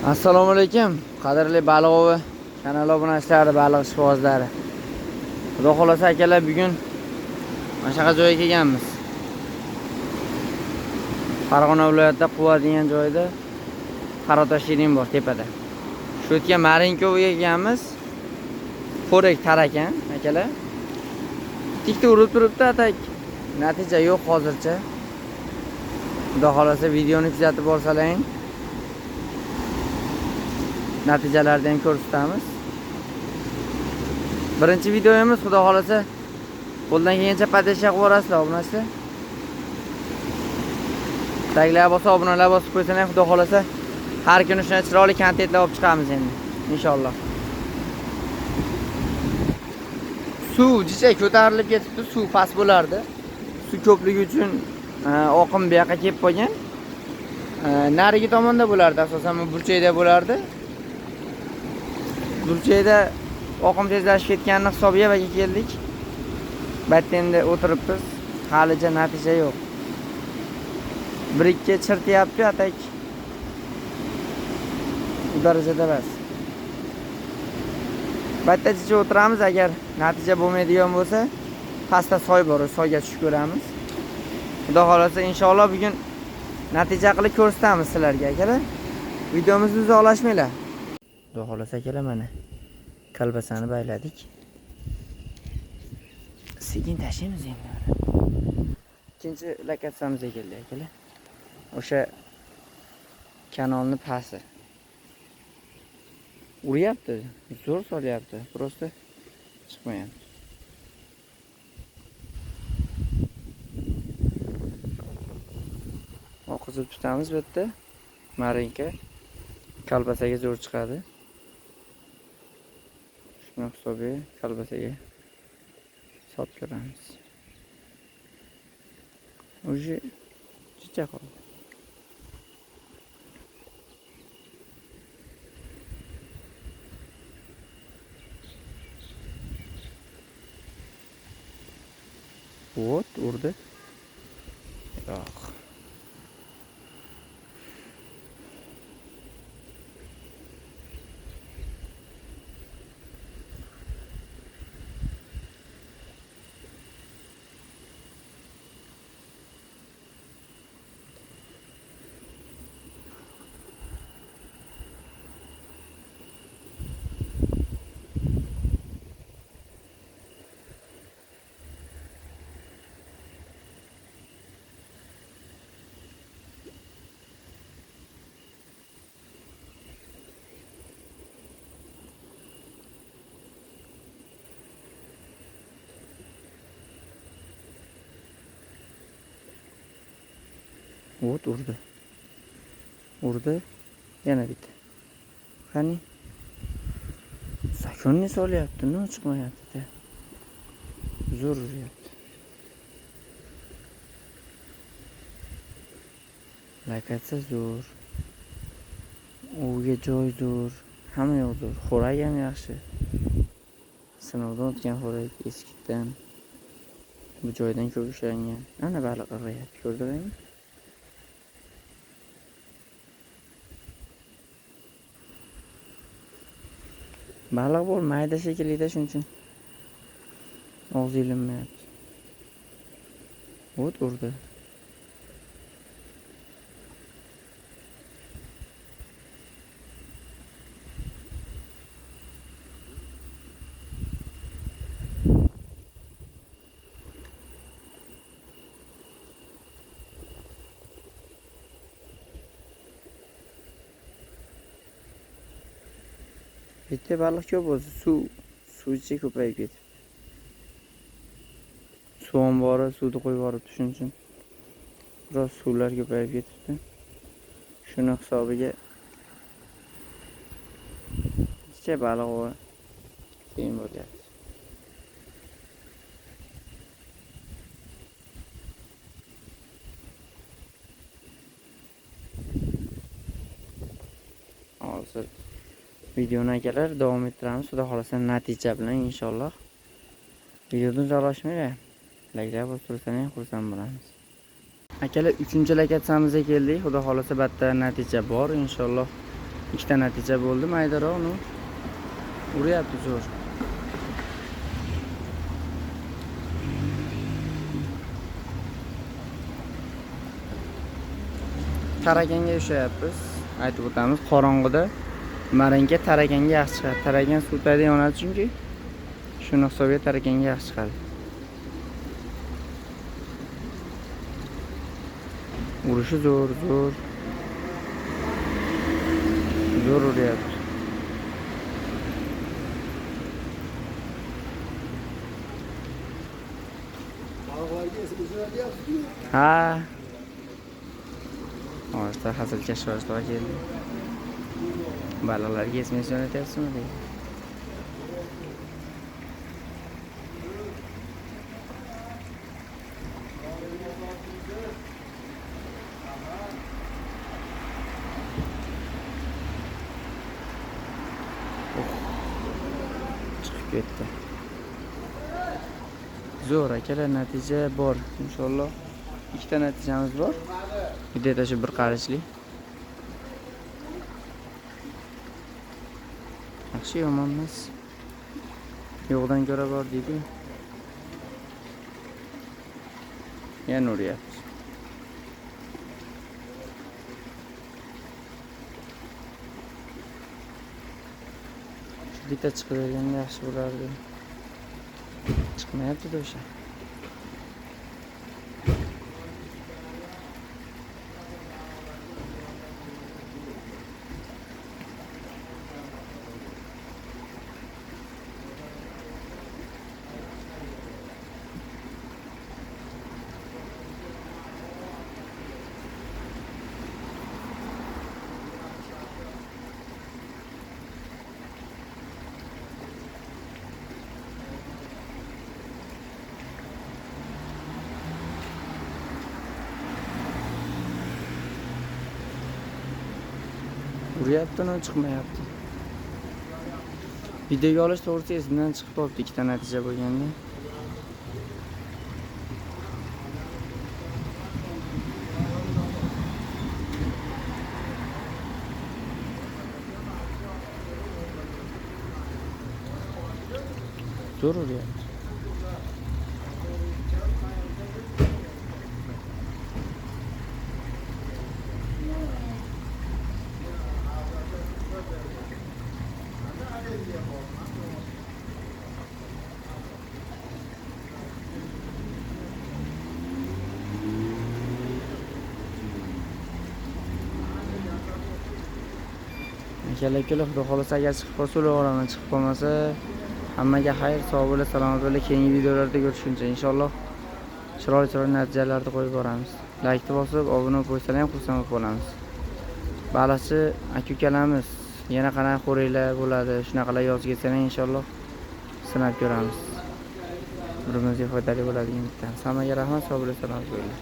Assalomu alaykum, qadrli baliq ovi kanali obunachilari, baliq ishqibozlari. Xudo xolasa akalar, bugun mana shunaqa joyga kelganmiz. Farg'ona viloyatida Quva degan joyda Qaratosh shirin bor tepada. Shu yerga Marinkovaga kelganmiz. Xo'rak tarakan akalar. Tikda urib turibdi, atak natija yo'q hozircha. Xudo xolasa videoni kuzatib borsalaring. Natijalarni ham ko'rsatamiz. Birinchi videomiz, xudo xolasa qo'ldan kelgancha podeshga qilib borasizlar obunachilar. Taglar bo'lsa obunalar bosib qo'ysanlar, xudo xolasa har kuni shunday chiroyli kontentlar olib chiqamiz endi inshaalloh. Suv jicha ko'tarilib ketibdi, suv past bo'lardi. Suv ko'pligi uchun oqim bu yoqqa kelib qolgan. Narigi tomonda bo'lardi, asosan bu burchakda bo'lardi. Burchakda oqim tezlashib ketganini hisobiga baga keldik. Batda endi o'tiribmiz. Halicha natija yo'q. Bir-ikki chirtyapti atak. Bu darajada emas. Batdacha o'tiramiz, agar natija bo'lmaydigan bo'lsa, pastda soy bor, soyga tushib ko'ramiz. Xudo xolasa inshaalloh bugun natija qilib ko'rsatamiz sizlarga akalar. Videomizni uzoqlashmanglar. Xudo xolasa akalar, mana kalbasani bayladik. Sekin tashlaymiz endi. Ikkinchi lokatsiyamizga keldik akalar. O'sha kanalni pasi. Uryapti, zo'r solyapti, prosta chiqmayapti. Oqizib tutamiz bu yerda. Marinka kalbasaga zo'r chiqadi. Shuni hisobiga kalbasaga sot ko'ramiz. Уже chicha qoldi. Вот, urdi. Yo'q. Вот urdi. Urdi. Yana bitta. Qani? Sakonni solyapti, no chiqmayapti. Zo'r uryapti. Lokatsiya zo'r. Uga joy zo'r. Hamma yoq zo'r. Xo'rak ham yaxshi. Sinovdan o'tgan xo'rak eskidan. Bu joydan ko'p ishlangan. Ana baliq irg'ayapti, ko'rdingizmi? Baliq bor, mayda shekillida, shuning uchun og'zi ilinmayapti. O't urdi. Bitta baliq ko'p bo'lsa, suvchi ko'payib ketibdi. Suv ombori, suvni qo'yib yuboribdi, shuning uchun biroz suvlar ko'payib ketibdi. Shuni hisobiga bitta baliq va keyin bo'lyapti. Hozir videoni akalar davom ettiramiz. Xudo xolasa natija bilan inshaalloh. Videoni uzoqlashmanglar. Laglar bosib tursangiz xursand bo'lamiz. Akalar 3-lokatsiyamizga keldik. Xudo xolasa batta natija bor inshaalloh. ikkita natija bo'ldi, maydaroq uni uryapti zo'r. Tarakanga ushlayapmiz. Aytib o'tamiz, qorong'ida marinka tarakanga yaxshi chiqadi. Tarakan suv tayda yonadi chunki shuni hisobiga tarakanga yaxshi chiqadi. Urishi zo'r uryapti. Ha. Hozir hazilkash rivojga keldi. Balalarga SMS jo'natyapsizmi deydi. Chiqib ketdi. Zo'r akalar, natija bor. Inshaalloh ikkita natijamiz bor. Videoda shu bir qarashli. Yaxshi yomon emas. Yo'qdan ko'ra bor deydi. Yana uryapti. Bitta chiqib berganda yaxshi bo'lardi. Chiqmayapti-da o'sha. Uryapti-mi, chiqmayapti. Videoga olish to'g'risida esimdan chiqib qolibdi, ikkita natija bo'lganda. Zo'r uryapti. Akalar, xudo xolasa agar chiqib qolsa ulaveraman, chiqib qolmasa hammaga xayr, sog' bo'la, salomat bo'la. Keyingi videolarda ko'rishguncha inshaalloh chiroyli natijalarni qo'yib boramiz. Like bosib, obuna bo'lib qo'ysalar ham xursand bo'lamiz. Baliqchi aka-ukalarimiz yana qanaqa xo'ringlar bo'ladi, shunaqalar yozib ketsalar inshaalloh sinab ko'ramiz. Birimizga foydali bo'ladigan bitta. Hammaga rahmat, sog' bo'la, salomat bo'la.